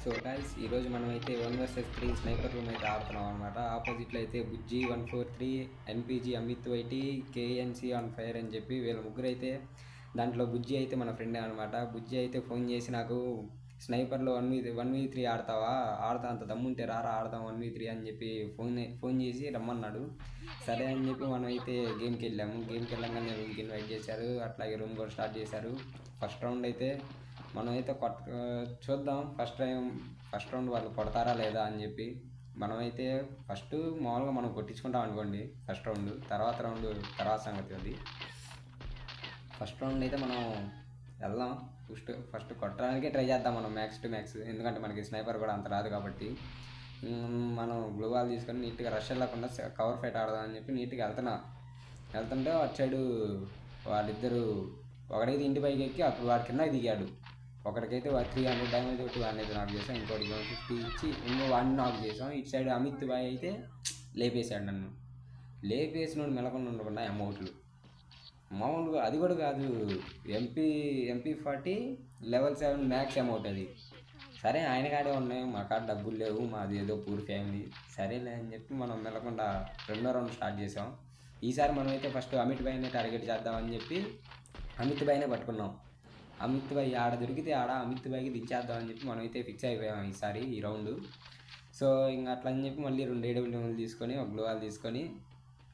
So guys ఈరోజు మనమైతే 1 vs 3 sniper room అయితే ఆడుతున్నాం అనమాట. ఆపోజిట్లో అయితే Bujji 143, NPG Amit YT, KNC on fire అని చెప్పి వీళ్ళ ముగ్గురు అయితే. దాంట్లో బుజ్జి అయితే మన ఫ్రెండే అనమాట. బుజ్జి అయితే ఫోన్ చేసి నాకు స్నైపర్లో 1v3 ఆడతావా, ఆడతా అంత దమ్ముంటే రారా ఆడదాం 1v3 అని చెప్పి ఫోన్ చేసి రమ్మన్నాడు. సరే అని చెప్పి మనం అయితే గేమ్కి వెళ్ళాము. గేమ్కి వెళ్ళంగానే రూమ్కి ఇన్వైట్ చేశారు, అట్లాగే రూమ్ కూడా స్టార్ట్ చేశారు. ఫస్ట్ రౌండ్ అయితే మనమైతే చూద్దాం. ఫస్ట్ రౌండ్ వాళ్ళు కొడతారా లేదా అని చెప్పి మనమైతే మామూలుగా మనం కొట్టించుకుంటాం అనుకోండి ఫస్ట్ రౌండ్. తర్వాత సంగతి అది. ఫస్ట్ రౌండ్ అయితే మనం వెళ్దాం. ఫస్ట్ కొట్టడానికే ట్రై చేద్దాం మనం మ్యాక్స్ టు మ్యాక్స్, ఎందుకంటే మనకి స్నైపర్ కూడా అంత రాదు కాబట్టి. మనం గ్లూ వాల్ తీసుకొని నీట్గా రష్ వెళ్ళకుండా కవర్ ఫైట్ ఆడదామని చెప్పి నీట్గా వెళ్తుంటే అటు సైడు వాళ్ళిద్దరు, ఒకడైతే ఇంటి పైకి ఎక్కి అప్పుడు వాడి కింద దిగాడు. ఒకటికైతే 300 డ్యామేజ్ ఒకటి వాడిని అయితే నాక్ చేసాం, ఇంకోటి 150 ఇచ్చి ఇంకో వాడిని నాక్ చేసాం. ఇటు సైడ్ అమిత్ బాయ్ అయితే లేపేశాడు నన్ను. లేపేసినోడు మెలకుండా ఉండకుండా అమౌంట్లు మామూలుగా అది కూడా కాదు, MP40 లెవెల్ 7 మ్యాక్స్ అమౌంట్ అది. సరే ఆయన కాడే ఉన్నాయి, మా కాడ డబ్బులు లేవు, మాది ఏదో పూర్ ఫ్యామిలీ. సరేలే అని చెప్పి మనం మెలకుండా రెండో రౌండ్ స్టార్ట్ చేసాం. ఈసారి మనమైతే ఫస్ట్ అమిత్ బాయ్నే టార్గెట్ చేద్దామని చెప్పి అమిత్ బాయ్నే పట్టుకున్నాం. అమిత్ బాయ్ ఆడ దొరికితే ఆడ అమిత్ బాయ్కి దించేద్దామని చెప్పి మనమైతే ఫిక్స్ అయిపోయాం ఈ రౌండ్. సో ఇంకా అట్లా అని చెప్పి మళ్ళీ 2 AWM తీసుకొని ఒక గ్లో వాల్ తీసుకొని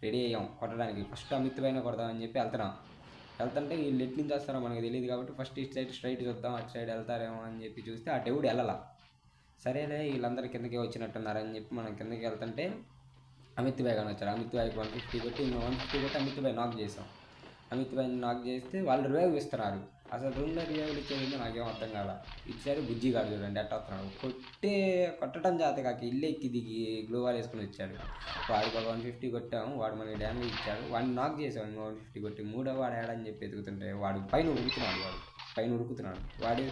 రెడీ అయ్యాం కొట్టడానికి. ఫస్ట్ అమిత్ బాయ్నే కొడదామని చెప్పి వెళ్తుంటే వీళ్ళు ఎటు నుంచి వస్తారో మనకు తెలియదు కాబట్టి ఫస్ట్ ఇటు సైడ్ స్ట్రైట్ చూద్దాం, అటు సైడ్ వెళ్తారేమో అని చెప్పి చూస్తే అటు ఎవడు వెళ్ళాల. సరేలే వీళ్ళందరూ కిందకి వచ్చినట్టున్నారని చెప్పి మనం కిందకి వెళ్తుంటే అమిత్ బాయ్ కానీ వచ్చారు. అమిత్ బాయ్కి 150 కొట్టి 150 కొట్టి అమిత్ బాయ్ నాక్ చేసాం. అమిత్ బాయ్ని నాక్ చేస్తే వాళ్ళు రివైవ్ ఇస్తున్నారు. అసలు రూమ్లో రివైవ్లు ఇచ్చేది నాకేం అర్థం కాల. ఇటు సైడ్ బుజ్జి గారు చూడండి ఎట్ట వస్తున్నాడు, కొట్టడం చేత కాక ఇల్లు ఎక్కి దిగి గ్లో వాల్ వేసుకుని వచ్చాడు. వాడికి 150 కొట్టాము, వాడు మనకి డ్యామేజ్ ఇచ్చాడు. వాడిని నాక్ చేసాం 150 కొట్టి. మూడో వాడు ఏడని చెప్పి ఎదుగుతుంటే వాడు పైన ఉరుకుతున్నాడు. వాడు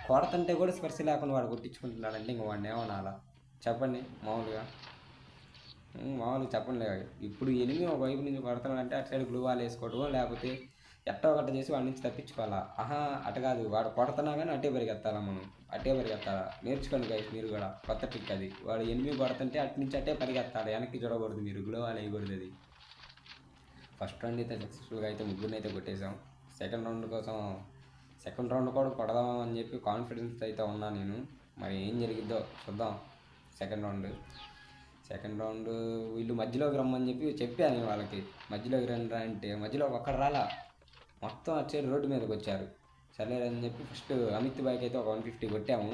కొడుతుంటే కూడా స్పర్శ లేకుండా వాడు కొట్టించుకుంటున్నాడంటే ఇంక వాడిని ఏమనాలా చెప్పండి. మామూలుగా చెప్పండి. ఇప్పుడు ఎనిమిది ఒక వైపు నుంచి కొడుతున్నాడంటే అటు సైడ్ గ్లూ వాల్ వేసుకోవడం, లేకపోతే ఎట్టో ఒకటి చేసి వాడి నుంచి తప్పించుకోవాలా. అటు కాదు, వాడు కొడుతున్నా కానీ అట్టే పరిగెత్తాలా. నేర్చుకోండి గైస్ మీరు కూడా, కొత్త ట్రిక్ అది. వాడు ఎనిమిది కొడుతుంటే అటు నుంచి అట్టే పరిగెత్తాలి, వెనక్కి చూడకూడదు, మీరు గ్లో వాల్ వేయకూడదు అది. ఫస్ట్ రౌండ్ అయితే సక్సెస్ఫుల్గా అయితే ముగ్గురిని అయితే కొట్టేసాం. సెకండ్ రౌండ్ కూడా కొడదామని చెప్పి కాన్ఫిడెన్స్ అయితే ఉన్నా నేను. మరి ఏం జరిగిద్దో చూద్దాం. సెకండ్ రౌండ్ వీళ్ళు మధ్యలోకి రమ్మని చెప్పాను నేను వాళ్ళకి. మధ్యలోకి రండి అంటే మధ్యలోకి ఒక్కడ రాలా, మొత్తం వచ్చేది రోడ్డు మీదకి వచ్చారు. సరేలేదని చెప్పి ఫస్ట్ అమిత్ బాయ్కి అయితే ఒక 150 కొట్టాము.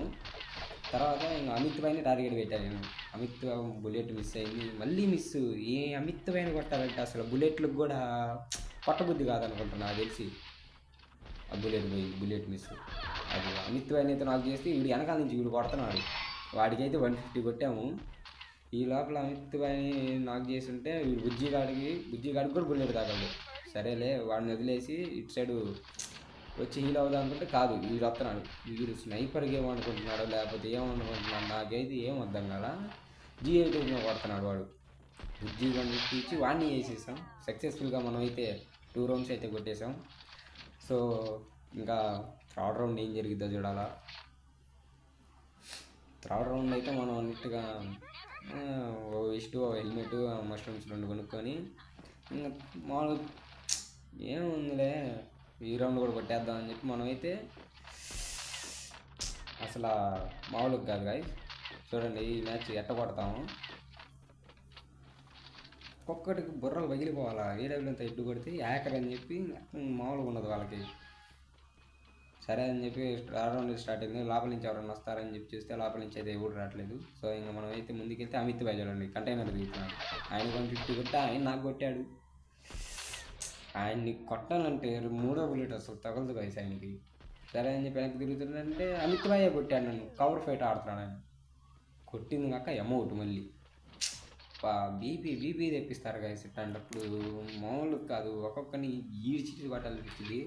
తర్వాత ఇంకా అమిత్ బాయ్ని టార్గెట్ పెట్టాను నేను. అమిత్ బుల్లెట్ మిస్ అయింది, మళ్ళీ మిస్. ఏ అమిత్ బాయ్ని కొట్టాలంటే అసలు బుల్లెట్లకు కూడా కొట్టబుద్ధి కాదనుకుంటున్నా నాకు తెలిసి. ఆ బుల్లెట్ మిస్. అది అమిత్ బాయ్ని అయితే నాకు చేస్తే వీడు వెనకాల నుంచి వీడు కొడుతున్నాడు. వాడికైతే 150 కొట్టాము. ఈ లోపల అమిత్ బాయ్ని నాక్ చేసి ఉంటే వీడు బుజ్జి గాడికి కూడా బుల్లెట్ తాగలడు. సరేలే వాడిని వదిలేసి ఇటు సైడు వచ్చి హీల్ అవుదాం అనుకుంటే కాదు, వీడు వస్తున్నాడు. వీడు స్నైపర్కి ఏమనుకుంటున్నాడు లేకపోతే ఏమనుకుంటున్నాడు నాకైతే ఏం అర్థం కదా. G8 కొడుతున్నాడు వాడు. బుజ్జి 150 ఇచ్చి వాడిని వేసేసాం. సక్సెస్ఫుల్గా మనం అయితే 2 రౌండ్స్ అయితే కొట్టేసాం. సో ఇంకా థర్డ్ రౌండ్ ఏం జరిగిద్దో చూడాలా. థర్డ్ రౌండ్ అయితే మనం అన్నిట్టుగా హెల్మెట్, మష్రూమ్స్ 2 కొనుక్కొని ఇంకా మామూలు ఏముందిలే ఈ రౌండ్ కూడా కొట్టేద్దామని చెప్పి మనమైతే అసలు మామూలుగా కాదు గాయ్స్. చూడండి ఈ మ్యాచ్ ఎట్ట కొడతాము. ఒక్కొక్కటికి బుర్రలు పగిలిపోవాలా. AWM ఎడ్డు కొడితే యాకర్ అని చెప్పి మామూలుగా ఉండదు వాళ్ళకి. సరే అని చెప్పి రౌండ్ స్టార్ట్ అయింది. లోపల నుంచి ఎవరైనా వస్తారని చెప్పి చూస్తే లోపల నుంచి అయితే ఎవరు రావట్లేదు. సో ఇంకా మనం అయితే ముందుకెళ్తే అమిత్ బాయ్ చూడండి కంటైనర్ దిగుతున్నాడు. ఆయన 150 కొట్టి ఆయన నాకు కొట్టాడు. ఆయన్ని కొట్టాలంటే మూడో బుల్లెట్ అసలు తగలదు గైస్ ఆయనకి. సరే అని చెప్పి వెనక్కి తిరుగుతుందంటే అమిత్ బాయే కొట్టాడు నన్ను. కవర్ ఫైట్ ఆడుతున్నాడు ఆయన. కొట్టింది కాక అమౌంట్ మళ్ళీ బీపీ తెప్పిస్తారు గైస్. ఇట్లాంటప్పుడు మామూలు కాదు, ఒక్కొక్కరిని ఈడ్చి కొట్టాలనిపించింది.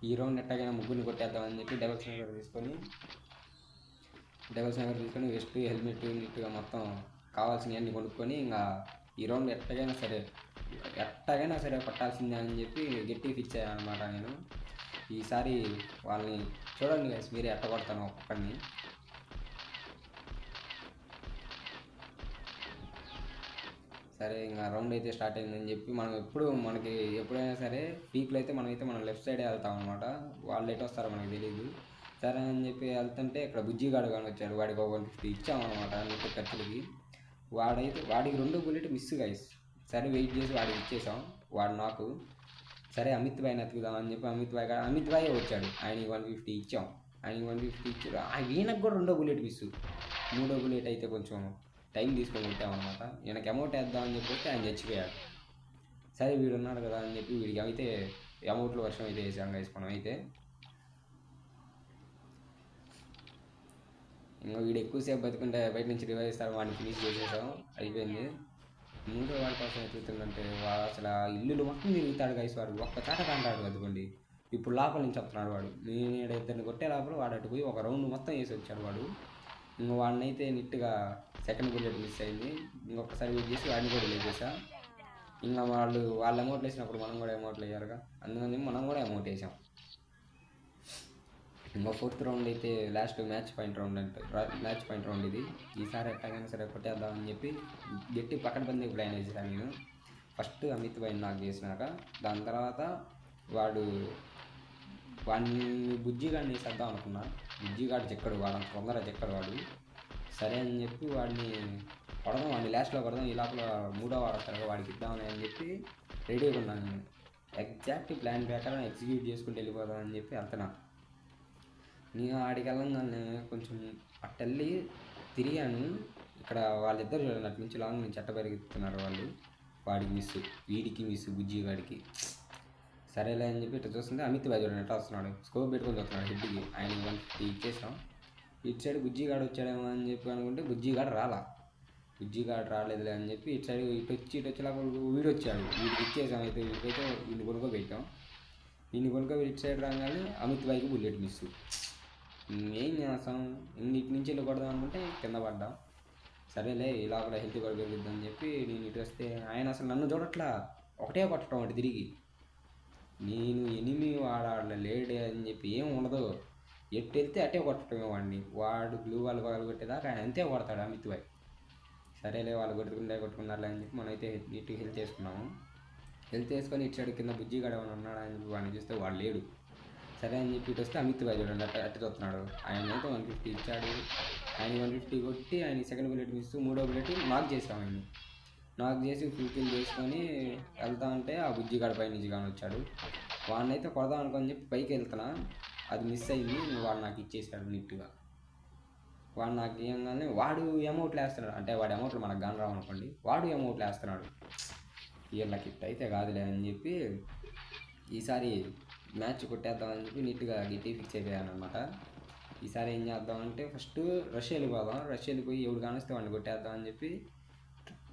ఈ రౌండ్ ఎట్టగైనా ముగ్గురిని కొట్టేద్దామని చెప్పి డబల్ స్నైపర్ తీసుకొని వెస్ట్, హెల్మెట్ నీట్గా మొత్తం కావాల్సినవన్నీ కొనుక్కొని ఇంకా ఈ రౌండ్ ఎట్టగైనా సరే కొట్టాల్సిందే అని చెప్పి గట్టి ఫిక్స్ అయ్యాను అనమాట నేను. ఈసారి వాళ్ళని చూడండి గైస్ మీరే ఎట్ట కొడతాను ఒక్కొక్కడిని. సరే ఇంకా రౌండ్ అయితే స్టార్ట్ అయిందని చెప్పి మనం మనకి ఎప్పుడైనా సరే పీక్లో అయితే మనం లెఫ్ట్ సైడే వెళ్తాం అనమాట. వాళ్ళు ఎటు వస్తారో మనకి తెలియదు. సరే అని చెప్పి వెళ్తుంటే ఇక్కడ బుజ్జిగాడు కానీ వచ్చాడు. వాడికి ఒక 150 ఇచ్చామన్నమాట అన్నిటి ఖర్చులకి. వాడికి 2 బుల్లెట్ మిస్ గైస్. సరే వెయిట్ చేసి వాడికి ఇచ్చేసాం. వాడు నాకు సరే అమిత్ భాయ్ని ఎత్తుకుదామని చెప్పి అమిత్ భాయ్ వచ్చాడు. ఆయనకి 150 ఇచ్చాం. ఆయనకి 150 ఇచ్చాడు. ఈయనకు కూడా 2 బుల్లెట్ మిస్. 3 బుల్లెట్ అయితే కొంచెం టైం తీసుకొని కొట్టామన్నమాట. ఈయనకి అమౌంట్ వేద్దామని చెప్పి ఆయన చచ్చిపోయాడు. సరే వీడు ఉన్నాడు కదా అని చెప్పి వీడికి అయితే అమౌంట్లో వర్షం అయితే వేసాం గైస్ మనం అయితే. ఇంకా వీడు ఎక్కువసేపు బతుకుంటే బయట నుంచి రివైవ్ ఇస్తారు. వాడిని ఫినిష్ చేసేసాం, అయిపోయింది. మూడో వాడి కోసం ఎత్తుతుందంటే వాడు అసలు ఆ ఇల్లులు మొత్తం తిరుగుతాడు గైస్. వాడు ఒక్క చాట కంటాడు బతుకోండి. ఇప్పుడు లోపల నుంచి వస్తున్నాడు వాడు. నేను ఇద్దరిని కొట్టే లోపల వాడు అటు పోయి ఒక రౌండ్ మొత్తం వేసి వచ్చాడు వాడు. ఇంకా వాడినైతే నీట్గా సెకండ్ బుల్లెట్ మిస్ అయింది. ఇంకొకసారి వెయిట్ చేసి వాడిని కూడా లేపేసా. ఇంకా వాళ్ళ అమౌంట్లు వేసినప్పుడు మనం కూడా అమౌంట్లు వేయాలిగా, అందుకని మనం కూడా అమౌంట్ వేసాం. ఇంకా 4th రౌండ్ అయితే లాస్ట్ మ్యాచ్ పాయింట్ రౌండ్ ఇది. ఈసారి ఎట్లాగైనా సరే కొట్టేద్దామని చెప్పి గట్టి పక్కన ప్లాన్ వేసాను నేను. ఫస్ట్ అమిత్ భాయ్ నాకు చేసినాక దాని తర్వాత వాడిని బుజ్జిగాడిని వేసేద్దాం అనుకున్నా. బుజ్జిగాడు చెక్కడు, వాడు తొందరగా చెక్కడు వాడు. సరే అని చెప్పి వాడిని లాస్ట్లో కొడదాం, ఈ లోపల 3వ వాడు వస్తాడు వాడికి ఇద్దామని అని చెప్పి రెడీగా ఉన్నాను నేను. ఎగ్జాక్ట్ ప్లాన్ ప్రకారం ఎగ్జిక్యూట్ చేసుకుంటూ వెళ్ళిపోదామని చెప్పి వెళ్తున్నా. నేను ఆడికి వెళ్ళంగానే కొంచెం అట్టెళ్ళి తిరిగాను. ఇక్కడ వాళ్ళిద్దరు చూడండి అటు నుంచి లాంగ్ నుంచి అట్ట పెరుగుతున్నారు వాళ్ళు. వాడికి మిస్, వీడికి మిస్, బుజ్జిగాడికి. సరేలే అని చెప్పి ఇట్లా చూస్తుంటే అమిత్ భాయ్ చూడండి ఎట్లా వస్తున్నాడు, స్కోప్ పెట్టుకొని వస్తున్నాడు హెడ్కి. ఆయన 150 ఇచ్చేసాం. ఇటు సైడ్ బుజ్జిగాడు వచ్చాడేమో అని చెప్పి అనుకుంటే బుజ్జిగాడు రాలేదులే అని చెప్పి ఇటు సైడ్ ఇటు వచ్చేలాగా వీడు వచ్చాడు. వీడికి ఇచ్చేసాం. అయితే వీడికైతే వీడిని కొనుక్కోబెట్టాం. ఇటు సైడ్ రాగానే అమిత్ భాయ్కి బుల్లెట్ మిస్. ఏం చేస్తాం, ఇటు నుంచి వెళ్ళి కొడదాం అనుకుంటే కింద పడ్డా. సరేలే ఇలా కూడా హెల్త్ కూడా పెరుగుద్దని చెప్పి నేను ఇటు వస్తే ఆయన అసలు నన్ను చూడట్లా, ఒకటే కొట్టడం అటు తిరిగి. నేను ఎనిమి వాడాలి లేడే అని చెప్పి ఏం ఉండదు, ఎటు వెళ్తే అటే కొట్టడమే వాడిని. వాడు గ్లూ వాళ్ళు కొట్టేదాకా ఆయన అంతే కొడతాడు అమిత్ భాయ్. సరేలే వాళ్ళు కొట్టుకున్నారులే అని చెప్పి మనమైతే నీట్గా హెల్త్ చేసుకున్నాము. హెల్త్ వేసుకొని ఇటు సైడ్ కింద బుజ్జిగాడు ఏమైనా ఉన్నాడా అని చెప్పి వాడిని చూస్తే వాడు లేడు. సరే అని చెప్పి ఇటు వస్తే అమిత్ భాయ్ చూడండి అట్టు చూస్తున్నాడు. ఆయన అయితే 150 ఇచ్చాడు. ఆయన 150 కొట్టి ఆయన సెకండ్ బుల్లెట్ మిస్, 3వ బుల్లెట్ నాక్ చేసాం. ఆయన్ని నాక్ చేసి ఫుల్ఫిల్ చేసుకొని వెళ్తా ఉంటే ఆ బుజ్జిగాడు పై నుంచి కానీ వచ్చాడు. వాడిని అయితే కొడదాం అనుకొని చెప్పి పైకి వెళ్తున్నా, అది మిస్ అయింది. వాడు నాకు ఇచ్చేసాడు నీట్గా. వాడు నాకు ఇవ్వగానే వాడు అమౌంట్లు వేస్తున్నాడు. అంటే వాడి అమౌంట్లు మనకు గాని రావనుకోండి, వాడు అమౌంట్లు వేస్తున్నాడు. వీళ్ళకి ఇట్ అయితే కాదులే అని చెప్పి ఈసారి మ్యాచ్ కొట్టేద్దామని చెప్పి నీట్గా గిట్టి ఫిక్స్ అయిపోయాను అనమాట. ఈసారి ఏం చేద్దామంటే ఫస్ట్ రష్ వెళ్ళిపోయి ఎవడు కానిస్తే వాడిని కొట్టేద్దామని చెప్పి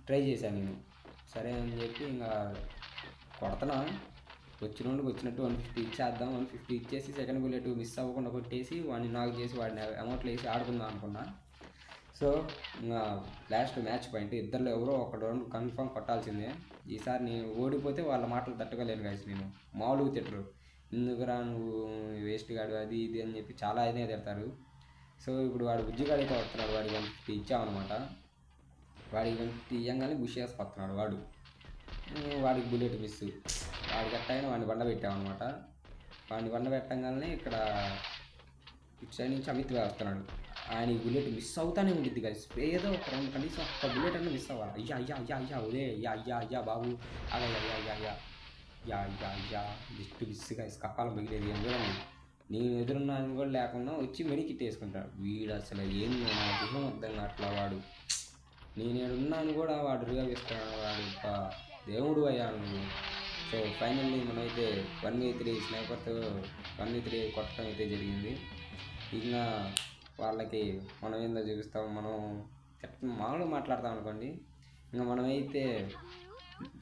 ట్రై చేశాను నేను. సరే అని చెప్పి ఇంకా కొడతనా, వచ్చినట్టు 150 ఇచ్చేద్దాం. 150 ఇచ్చేసి సెకండ్ బుల్లెట్ మిస్ అవ్వకుండా కొట్టేసి వాడిని నాక్ చేసి వాడిని అమౌంట్లు వేసి ఆడుకుందాం అనుకున్నా. సో ఇంకా లాస్ట్ మ్యాచ్ పాయింట్ ఇద్దరిలో ఎవరో ఒక రౌండ్ కన్ఫర్మ్ కొట్టాల్సిందే. ఈసారి నేను ఓడిపోతే వాళ్ళ మాటలు తట్టుకోలేను గాయస్. నేను మామూలుగా తిట్టరు, ఎందుకురా నువ్వు వేస్ట్ గాడు అది ఇది అని చెప్పి చాలా అయినా తిడతారు. సో ఇప్పుడు వాడు బుజ్జిగాడు అయితే వస్తున్నాడు. వాడికి 150 ఇచ్చామన్నమాట. వాడికి 150 ఇవ్వగానే బుష్ చేసుకొస్తున్నాడు వాడు. వాడికి బుల్లెట్ మిస్. వాడికి ఎట్టయినా వాడిని బండ పెట్టామన్నమాట. వాడిని బండ పెట్టంగానే ఇక్కడ ఇటు సైడ్ నుంచి అమిత్ భాయ్ వస్తున్నాడు. ఆయన బుల్లెట్ మిస్ అవుతానే ఉంటుంది కదా. ఏదో ఒక రౌండ్ కనీసం ఒక్క బుల్లెట్ అన్న మిస్ అవ్వాలి. అయ్యా ఒరే అయ్యా బాబు అయ్యా జస్ట్ మిస్గా కప్పాలం మిగిలేదు. ఎందుకండి నేను ఎదురున్నాను కూడా లేకుండా వచ్చి మెడికిట్ వేసుకుంటాడు వీడు. అసలు ఏం నా దేహం వద్దని అట్లా వాడు. నేను ఏడున్నాను కూడా వాడు రిగా వేసుకున్నాడు. వాడు దేవుడు అయ్యాను నువ్వు. సో ఫైనల్లీ మనమైతే 1v3 స్నైపర్తో 1v3 కొట్టడం అయితే జరిగింది. ఇంకా వాళ్ళకి మనం ఏందో చూపిస్తాం, మనం మామూలుగా మాట్లాడతాం అనుకోండి. ఇంకా మనమైతే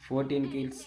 14 kills